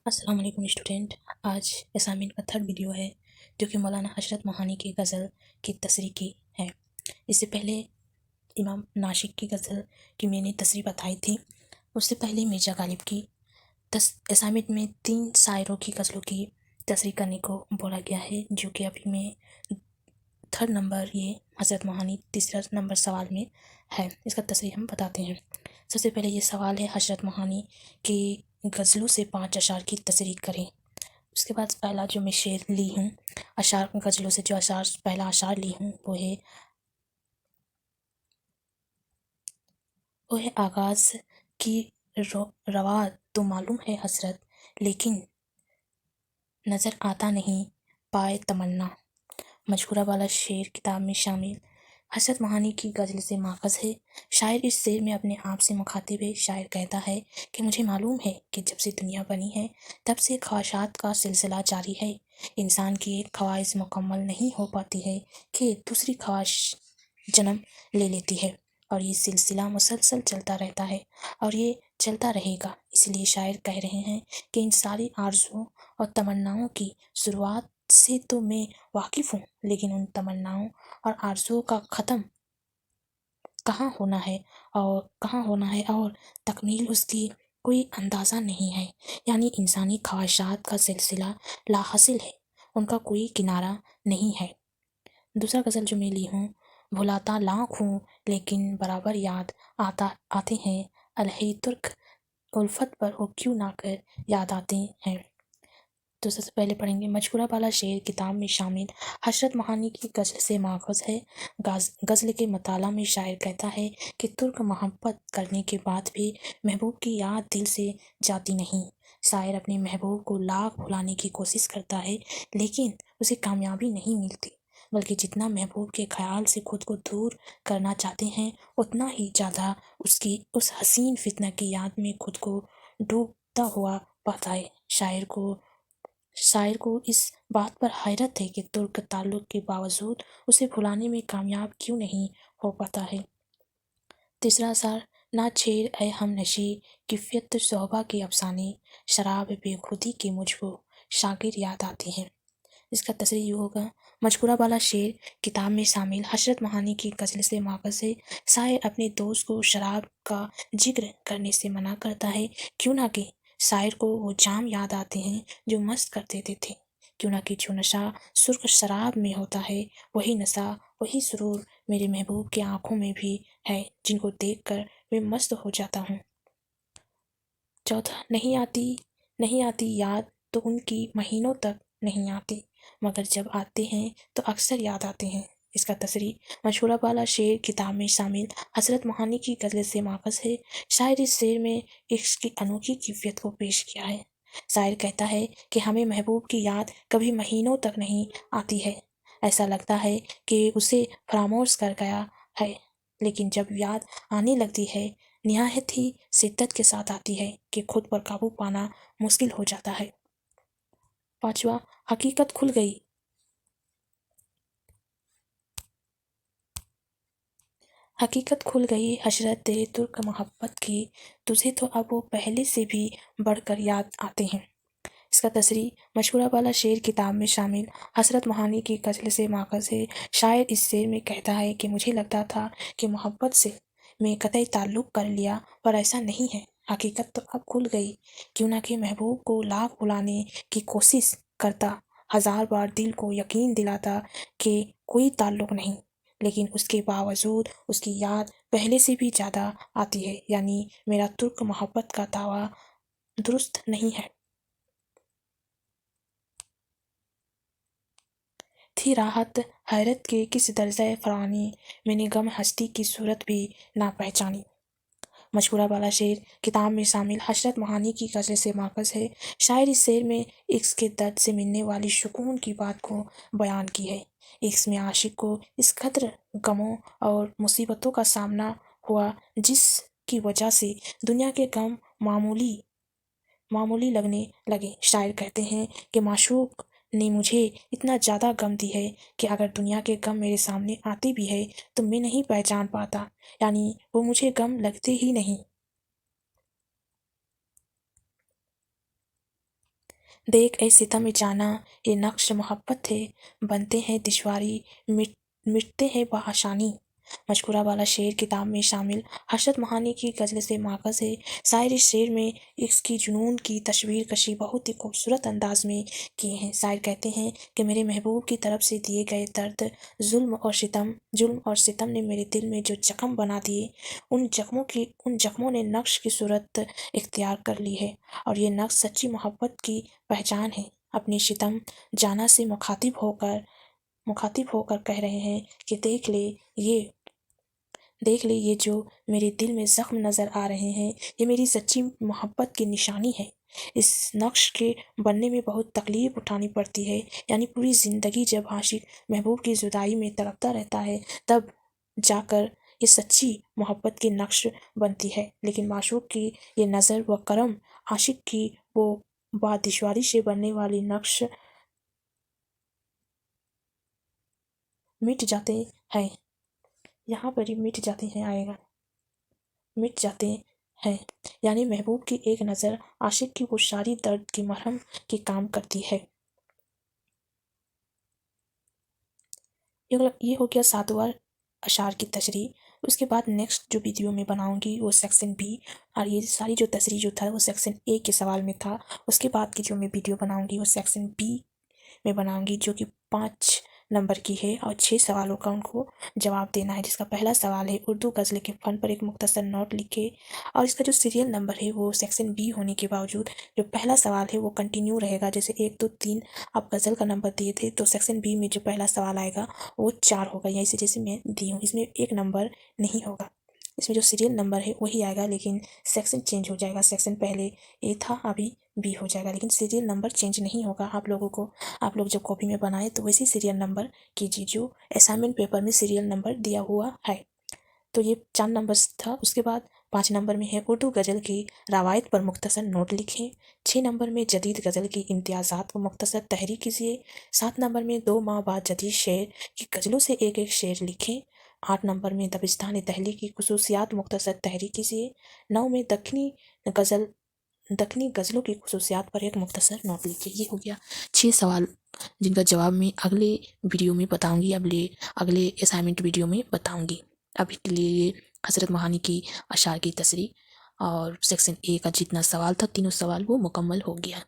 السلام علیکم اسٹوڈنٹ. آج اسائنمنٹ کا تھرڈ ویڈیو ہے جو کہ مولانا حضرت موہانی کی غزل کی تصریح کی ہے. اس سے پہلے امام ناشک کی غزل کی میں نے تصریح بتائی تھی. اس سے پہلے مرزا غالب کی اسائنمنٹ میں 3 شاعروں کی غزلوں کی تصریح کرنے کو بولا گیا ہے، جو کہ ابھی میں تھرڈ نمبر یہ حضرت موہانی تیسرا نمبر سوال میں ہے. اس کا تصریح ہم بتاتے ہیں. سب سے پہلے یہ سوال ہے، حضرت موہانی کی غزلوں سے 5 اشعار کی تصریح کریں. اس کے بعد پہلا جو میں شعر لی ہوں اشعار غزلوں سے، جو پہلا اشعار لی ہوں وہ ہے آغاز کی روا تو معلوم ہے حسرت، لیکن نظر آتا نہیں پائے تمنا. مجھورہ والا شعر کتاب میں شامل. حضرت موہانی کی غزل سے ماخذ ہے. شاعر اس شعر میں اپنے آپ سے مخاطب ہے. شاعر کہتا ہے کہ مجھے معلوم ہے کہ جب سے دنیا بنی ہے تب سے خواہشات کا سلسلہ جاری ہے. انسان کی ایک خواہش مکمل نہیں ہو پاتی ہے کہ دوسری خواہش جنم لے لیتی ہے، اور یہ سلسلہ مسلسل چلتا رہتا ہے اور یہ چلتا رہے گا. اس لیے شاعر کہہ رہے ہیں کہ ان ساری آرزوؤں اور تمناؤں کی شروعات سے تو میں واقف ہوں، لیکن ان تمناؤں اور آرزوؤں کا ختم کہاں ہونا ہے اور تکمیل اس کی کوئی اندازہ نہیں ہے. یعنی انسانی خواہشات کا سلسلہ لا حاصل ہے، ان کا کوئی کنارہ نہیں ہے. دوسرا غزل جو میں لی ہوں، بھلاتا لاکھ ہوں لیکن برابر یاد آتے ہیں، الہی ترک الفت پر ہو کیوں نہ کر یاد آتے ہیں. تو سب سے پہلے پڑھیں گے مجھورہ والا شعر کتاب میں شامل. حضرت موہانی کی غزل سے ماخذ ہے. غزل کے مطالعہ میں شاعر کہتا ہے کہ ترک محبت کرنے کے بعد بھی محبوب کی یاد دل سے جاتی نہیں. شاعر اپنے محبوب کو لاکھ بھلانے کی کوشش کرتا ہے لیکن اسے کامیابی نہیں ملتی، بلکہ جتنا محبوب کے خیال سے خود کو دور کرنا چاہتے ہیں اتنا ہی زیادہ اس حسین فتنہ کی یاد میں خود کو ڈوبتا ہوا پاتا ہے. شاعر کو اس بات پر حیرت ہے کہ ترک تعلق کے باوجود اسے بھلانے میں کامیاب کیوں نہیں ہو پاتا ہے. تیسرا اثر، نہ چھیڑ اے ہم نشی کیفیت صحبہ کے افسانے، شراب بے خودی کے مجھ کو شاگرد یاد آتے ہیں. اس کا تصریح یہ ہوگا، مجھورہ والا شعر کتاب میں شامل. حضرت موہانی کی غزل سے ماخذ ہے. شاعر اپنے دوست کو شراب کا ذکر کرنے سے منع کرتا ہے، کیوں نہ کہ شاعر کو وہ جام یاد آتے ہیں جو مست کر دیتے تھے. کیوں نہ کہ جو نشہ سرخ شراب میں ہوتا ہے وہی نشہ، وہی سرور میرے محبوب کی آنکھوں میں بھی ہے، جن کو دیکھ کر میں مست ہو جاتا ہوں. چوتھا، نہیں آتی یاد تو ان کی مہینوں تک نہیں آتی، مگر جب آتے ہیں تو اکثر یاد آتے ہیں. اس کا تصریح، مجھورہ والا شعر کتاب میں شامل. حضرت موہانی کی غزل سے ماخذ ہے. شاعر اس شعر میں عشق کی انوکھی کیفیت کو پیش کیا ہے. شاعر کہتا ہے کہ ہمیں محبوب کی یاد کبھی مہینوں تک نہیں آتی ہے، ایسا لگتا ہے کہ اسے فراموش کر گیا ہے، لیکن جب یاد آنے لگتی ہے نہایت ہی شدت کے ساتھ آتی ہے کہ خود پر قابو پانا مشکل ہو جاتا ہے. پانچواں، حقیقت کھل گئی. حقیقت کھل گئی حسرت تیرے ترک محبت کی، تجھے تو اب وہ پہلے سے بھی بڑھ کر یاد آتے ہیں. اس کا تصریح، مجھورہ والا شعر کتاب میں شامل. حضرت موہانی کی غزل سے ماخذ ہے. شاعر اس شعر میں کہتا ہے کہ مجھے لگتا تھا کہ محبت سے میں قطعی تعلق کر لیا، پر ایسا نہیں ہے. حقیقت تو اب کھل گئی. کیوں نہ کہ محبوب کو لاکھ بھلانے کی کوشش کرتا، ہزار بار دل کو یقین دلاتا کہ کوئی تعلق نہیں، لیکن اس کے باوجود اس کی یاد پہلے سے بھی زیادہ آتی ہے. یعنی میرا ترک محبت کا دعویٰ درست نہیں ہے. تھی راحت حیرت کے کس درجہ فانی، میں نے غم ہستی کی صورت بھی نہ پہچانی. مجھورہ والا شعر کتاب میں شامل. حضرت موہانی کی غزل سے ماخذ ہے. شاعر اس شعر میں عشق کے درد سے ملنے والی سکون کی بات کو بیان کی ہے. عشق میں عاشق کو اس قدر غموں اور مصیبتوں کا سامنا ہوا جس کی وجہ سے دنیا کے غم معمولی لگنے لگے. شاعر کہتے ہیں کہ معشوق نے مجھے اتنا زیادہ غم دی ہے کہ اگر دنیا کے غم میرے سامنے آتے بھی ہے تو میں نہیں پہچان پاتا، یعنی وہ مجھے غم لگتے ہی نہیں. دیکھ اے ستم جانا یہ نقش محبت تھے، بنتے ہیں دشواری مٹتے ہیں بآسانی۔ مذکورہ والا شعر کتاب میں شامل حسرت مہانی کی غزل سے ماخذ ہے۔ شاعر اس شعر میں اس کی جنون کی تصویر کشی بہت ہی خوبصورت انداز میں کیے ہیں۔ شاعر کہتے ہیں کہ میرے محبوب کی طرف سے دیے گئے درد، ظلم اور ستم نے میرے دل میں جو زخم بنا دیے، ان زخموں نے نقش کی صورت اختیار کر لی ہے، اور یہ نقش سچی محبت کی پہچان ہے۔ اپنی ستم جانا سے مخاطب ہو کر کہہ رہے ہیں کہ دیکھ لے یہ جو میرے دل میں زخم نظر آ رہے ہیں، یہ میری سچی محبت کی نشانی ہے۔ اس نقش کے بننے میں بہت تکلیف اٹھانی پڑتی ہے، یعنی پوری زندگی جب عاشق محبوب کی جدائی میں تڑپتا رہتا ہے، تب جا کر یہ سچی محبت کی نقش بنتی ہے۔ لیکن معشوق کی یہ نظر و کرم، عاشق کی وہ با دشواری سے بننے والی نقش مٹ جاتے ہیں، یہاں پر ہی مٹ جاتے ہیں آئے گا، مٹ جاتے ہیں، یعنی محبوب کی ایک نظر عاشق کی وہ ساری درد کی مرہم کی کام کرتی ہے۔ یہ ہو گیا 7واں اشعار کی تشریح۔ اس کے بعد نیکسٹ جو ویڈیو میں بناؤں گی وہ سیکشن بی، اور یہ ساری جو تشریح جو تھا وہ سیکشن اے کے سوال میں تھا۔ اس کے بعد کی جو میں ویڈیو بناؤں گی وہ سیکشن بی میں بناؤں گی، جو کہ 5 نمبر کی ہے، اور 6 سوالوں کا ان کو جواب دینا ہے، جس کا پہلا سوال ہے اردو غزل کے فن پر ایک مختصر نوٹ لکھے، اور اس کا جو سیریل نمبر ہے وہ سیکشن بی ہونے کے باوجود جو پہلا سوال ہے وہ کنٹینیو رہے گا۔ جیسے 1 2 3 آپ غزل کا نمبر دیے تھے، تو سیکشن بی میں جو پہلا سوال آئے گا وہ 4 ہوگا، یا اسے جیسے میں دی ہوں، اس میں 1 نمبر نہیں ہوگا، اس میں جو سیریل نمبر ہے وہی آئے گا، لیکن سیکشن چینج ہو جائے گا۔ سیکشن پہلے اے تھا، ابھی بی ہو جائے گا، لیکن سیریل نمبر چینج نہیں ہوگا۔ آپ لوگ جب کاپی میں بنائے تو ویسی سیریل نمبر کیجیے جو اسائنمنٹ پیپر میں سیریل نمبر دیا ہوا ہے۔ تو یہ 4 نمبر تھا۔ اس کے بعد 5 نمبر میں ہے اردو غزل کی روایت پر مختصر نوٹ لکھیں۔ 6 نمبر میں جدید غزل کی امتیازات کو مختصر تحریر کیجیے۔ 7 نمبر میں 2 ماہ بعد جدید شعر کی غزلوں سے ایک شعر لکھیں۔ 8 نمبر میں دبستان دہلی کی خصوصیات مختصر تحریر کیجیے۔ 9 میں دکنی غزلوں کی خصوصیات پر ایک مختصر نوٹ لکھیے۔ یہ ہو گیا 6 سوال، جن کا جواب میں اگلے ویڈیو میں بتاؤں گی، اگلے اسائنمنٹ ویڈیو میں بتاؤں گی۔ ابھی کے لیے یہ حسرت مہانی کی اشعار کی تشریح اور سیکشن اے کا جتنا سوال تھا، تینوں سوال وہ مکمل ہو گیا۔